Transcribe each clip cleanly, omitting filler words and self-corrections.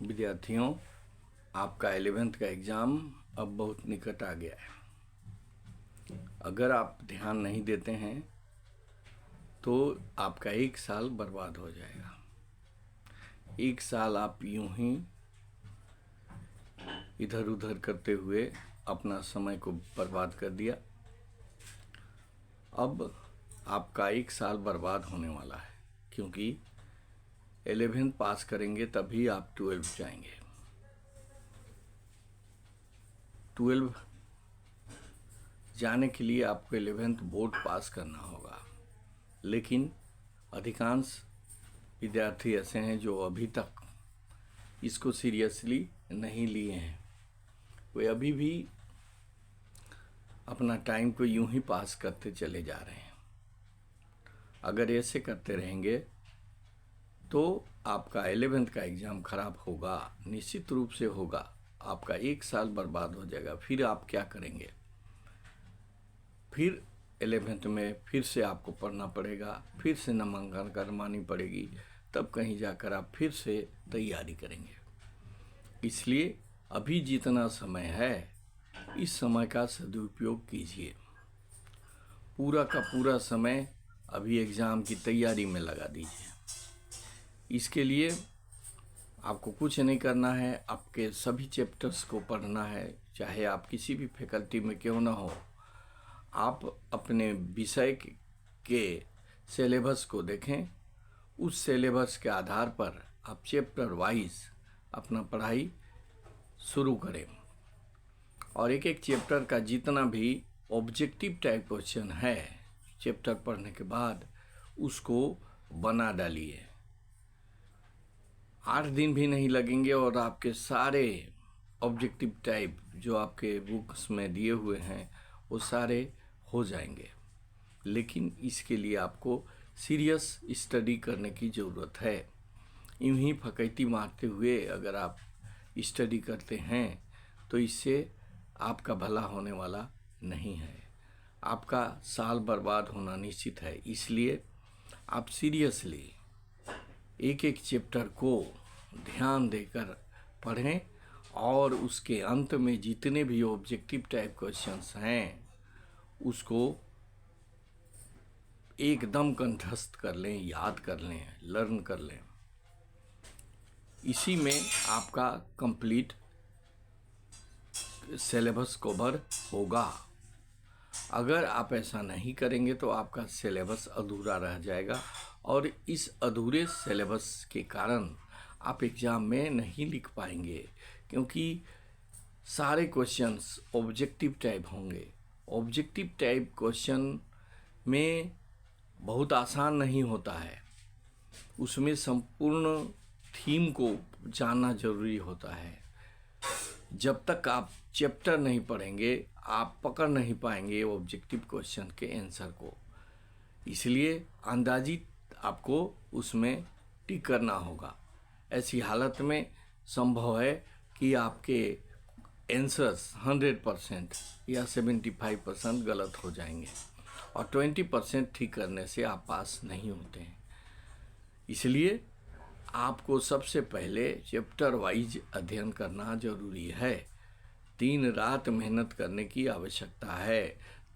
विद्यार्थियों, आपका 11th का एग्ज़ाम अब बहुत निकट आ गया है। अगर आप ध्यान नहीं देते हैं तो आपका एक साल बर्बाद हो जाएगा। एक साल आप यूं ही इधर उधर करते हुए अपना समय को बर्बाद कर दिया। अब आपका एक साल बर्बाद होने वाला है, क्योंकि 11th पास करेंगे तभी आप 12 जाएंगे। 12 जाने के लिए आपको 11th बोर्ड पास करना होगा, लेकिन अधिकांश विद्यार्थी ऐसे हैं जो अभी तक इसको सीरियसली नहीं लिए हैं। वे अभी भी अपना टाइम को यूं ही पास करते चले जा रहे हैं। अगर ऐसे करते रहेंगे तो आपका 11th का एग्ज़ाम खराब होगा, निश्चित रूप से होगा। आपका एक साल बर्बाद हो जाएगा। फिर आप क्या करेंगे? फिर 11th में फिर से आपको पढ़ना पड़ेगा, फिर से नामांकन करवानी पड़ेगी, तब कहीं जाकर आप फिर से तैयारी करेंगे। इसलिए अभी जितना समय है, इस समय का सदुपयोग कीजिए। पूरा का पूरा समय अभी एग्ज़ाम की तैयारी में लगा दीजिए। इसके लिए आपको कुछ नहीं करना है, आपके सभी चैप्टर्स को पढ़ना है, चाहे आप किसी भी फैकल्टी में क्यों ना हो। आप अपने विषय के सिलेबस को देखें, उस सिलेबस के आधार पर आप चैप्टर वाइज अपना पढ़ाई शुरू करें, और एक एक चैप्टर का जितना भी ऑब्जेक्टिव टाइप क्वेश्चन है चैप्टर पढ़ने के बाद उसको बना डालिए। 8 दिन भी नहीं लगेंगे और आपके सारे ऑब्जेक्टिव टाइप जो आपके बुक्स में दिए हुए हैं वो सारे हो जाएंगे। लेकिन इसके लिए आपको सीरियस स्टडी करने की ज़रूरत है। यूं ही फकैती मारते हुए अगर आप स्टडी करते हैं तो इससे आपका भला होने वाला नहीं है। आपका साल बर्बाद होना निश्चित है। इसलिए आप सीरियसली एक एक चैप्टर को ध्यान देकर पढ़ें, और उसके अंत में जितने भी ऑब्जेक्टिव टाइप क्वेश्चंस हैं उसको एकदम कंठस्थ कर लें, याद कर लें, लर्न कर लें। इसी में आपका कंप्लीट सिलेबस कवर होगा। अगर आप ऐसा नहीं करेंगे तो आपका सिलेबस अधूरा रह जाएगा, और इस अधूरे सिलेबस के कारण आप एग्ज़ाम में नहीं लिख पाएंगे, क्योंकि सारे क्वेश्चंस ऑब्जेक्टिव टाइप होंगे। ऑब्जेक्टिव टाइप क्वेश्चन में बहुत आसान नहीं होता है, उसमें संपूर्ण थीम को जानना जरूरी होता है। जब तक आप चैप्टर नहीं पढ़ेंगे आप पकड़ नहीं पाएंगे ऑब्जेक्टिव क्वेश्चन के आंसर को। इसलिए अंदाजित आपको उसमें टिक करना होगा। ऐसी हालत में संभव है कि आपके आंसर्स 100% या 75% गलत हो जाएंगे, और 20% ठीक करने से आप पास नहीं होते हैं। इसलिए आपको सबसे पहले चैप्टर वाइज अध्ययन करना जरूरी है। 3 रात मेहनत करने की आवश्यकता है,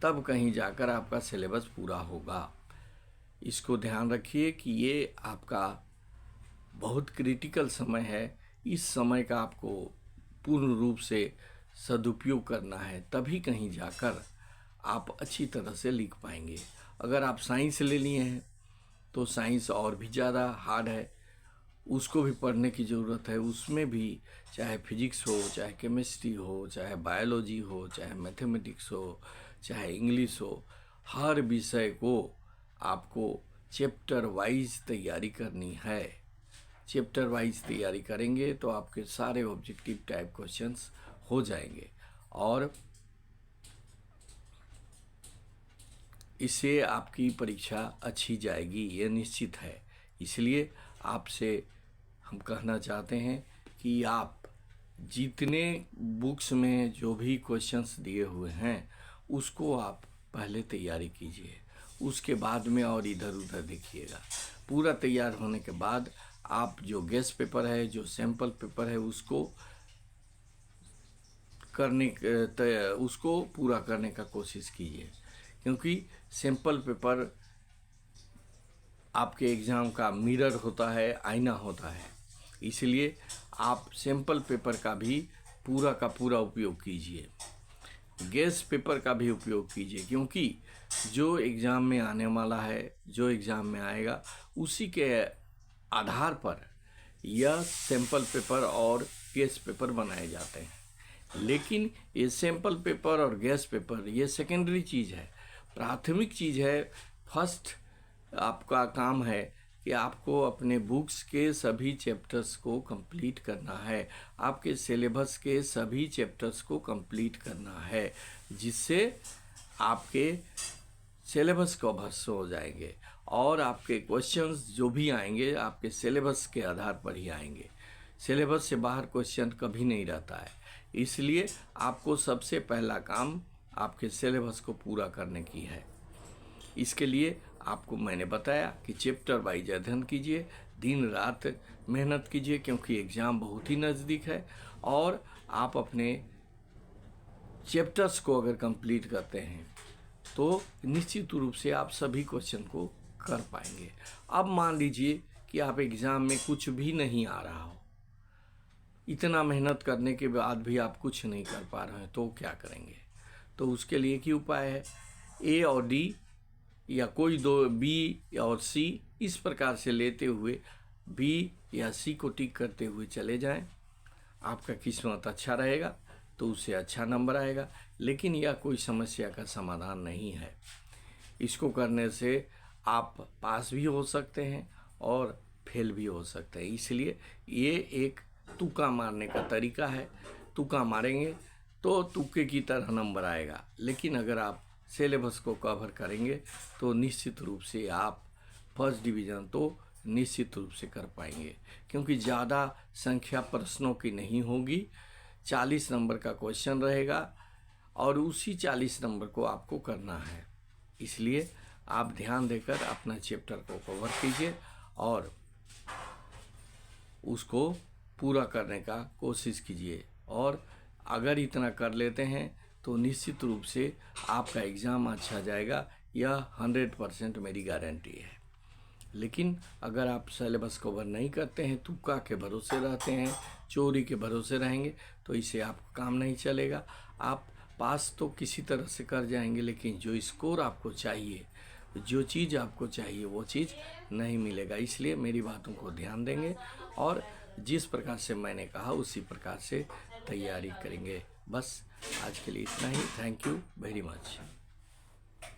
तब कहीं जाकर आपका सिलेबस पूरा होगा। इसको ध्यान रखिए कि ये आपका बहुत क्रिटिकल समय है। इस समय का आपको पूर्ण रूप से सदुपयोग करना है, तभी कहीं जाकर आप अच्छी तरह से लिख पाएंगे। अगर आप साइंस ले लिए हैं तो साइंस और भी ज़्यादा हार्ड है, उसको भी पढ़ने की ज़रूरत है। उसमें भी चाहे फिजिक्स हो, चाहे केमिस्ट्री हो, चाहे बायोलॉजी हो, चाहे मैथमेटिक्स हो, चाहे इंग्लिश हो, हर विषय को आपको चैप्टर वाइज तैयारी करनी है। चैप्टर वाइज तैयारी करेंगे तो आपके सारे ऑब्जेक्टिव टाइप क्वेश्चंस हो जाएंगे, और इससे आपकी परीक्षा अच्छी जाएगी, ये निश्चित है। इसलिए आपसे हम कहना चाहते हैं कि आप जितने बुक्स में जो भी क्वेश्चंस दिए हुए हैं उसको आप पहले तैयारी कीजिए, उसके बाद में और इधर उधर देखिएगा। पूरा तैयार होने के बाद आप जो गेस्ट पेपर है, जो सैम्पल पेपर है, उसको उसको पूरा करने का कोशिश कीजिए, क्योंकि सैम्पल पेपर आपके एग्ज़ाम का मिरर होता है, आईना होता है। इसलिए आप सैम्पल पेपर का भी पूरा उपयोग कीजिए, गेस्ट पेपर का भी उपयोग कीजिए, क्योंकि जो एग्ज़ाम में आने वाला है, जो एग्ज़ाम में आएगा, उसी के आधार पर यह सैम्पल पेपर और गेस्ट पेपर बनाए जाते हैं। लेकिन ये सैम्पल पेपर और गेस्ट पेपर ये सेकेंडरी चीज़ है। प्राथमिक चीज़ है, फर्स्ट आपका काम है कि आपको अपने बुक्स के सभी चैप्टर्स को कंप्लीट करना है, आपके सिलेबस के सभी चैप्टर्स को कंप्लीट करना है, जिससे आपके सिलेबस कवर्स हो जाएंगे और आपके क्वेश्चंस जो भी आएंगे आपके सिलेबस के आधार पर ही आएंगे। सिलेबस से बाहर क्वेश्चन कभी नहीं रहता है। इसलिए आपको सबसे पहला काम आपके सिलेबस को पूरा करने की है। इसके लिए आपको मैंने बताया कि चैप्टर वाइज अध्ययन कीजिए, दिन रात मेहनत कीजिए, क्योंकि एग्ज़ाम बहुत ही नज़दीक है। और आप अपने चैप्टर्स को अगर कंप्लीट करते हैं तो निश्चित रूप से आप सभी क्वेश्चन को कर पाएंगे। अब मान लीजिए कि आप एग्ज़ाम में कुछ भी नहीं आ रहा हो, इतना मेहनत करने के बाद भी आप कुछ नहीं कर पा रहे हैं, तो क्या करेंगे? तो उसके लिए एक ही उपाय है, ए और डी या कोई दो, बी और सी, इस प्रकार से लेते हुए बी या सी को टिक करते हुए चले जाएं। आपका किस्मत अच्छा रहेगा तो उससे अच्छा नंबर आएगा। लेकिन यह कोई समस्या का समाधान नहीं है। इसको करने से आप पास भी हो सकते हैं और फेल भी हो सकते हैं। इसलिए ये एक तुक्का मारने का तरीका है। तुक्का मारेंगे तो तुक्के की तरह नंबर आएगा, लेकिन अगर आप सिलेबस को कवर करेंगे तो निश्चित रूप से आप फर्स्ट डिवीज़न तो निश्चित रूप से कर पाएंगे, क्योंकि ज़्यादा संख्या प्रश्नों की नहीं होगी। 40 नंबर का क्वेश्चन रहेगा और उसी 40 नंबर को आपको करना है। इसलिए आप ध्यान देकर अपना चैप्टर को कवर कीजिए और उसको पूरा करने का कोशिश कीजिए। और अगर इतना कर लेते हैं तो निश्चित रूप से आपका एग्ज़ाम अच्छा जाएगा, यह 100% मेरी गारंटी है। लेकिन अगर आप सिलेबस कवर नहीं करते हैं, तुक्का के भरोसे रहते हैं, चोरी के भरोसे रहेंगे, तो इससे आपका काम नहीं चलेगा। आप पास तो किसी तरह से कर जाएंगे, लेकिन जो स्कोर आपको चाहिए, जो चीज़ आपको चाहिए, वो चीज़ नहीं मिलेगा। इसलिए मेरी बातों को ध्यान देंगे और जिस प्रकार से मैंने कहा उसी प्रकार से तैयारी करेंगे। बस आज के लिए इतना ही। Thank you very much.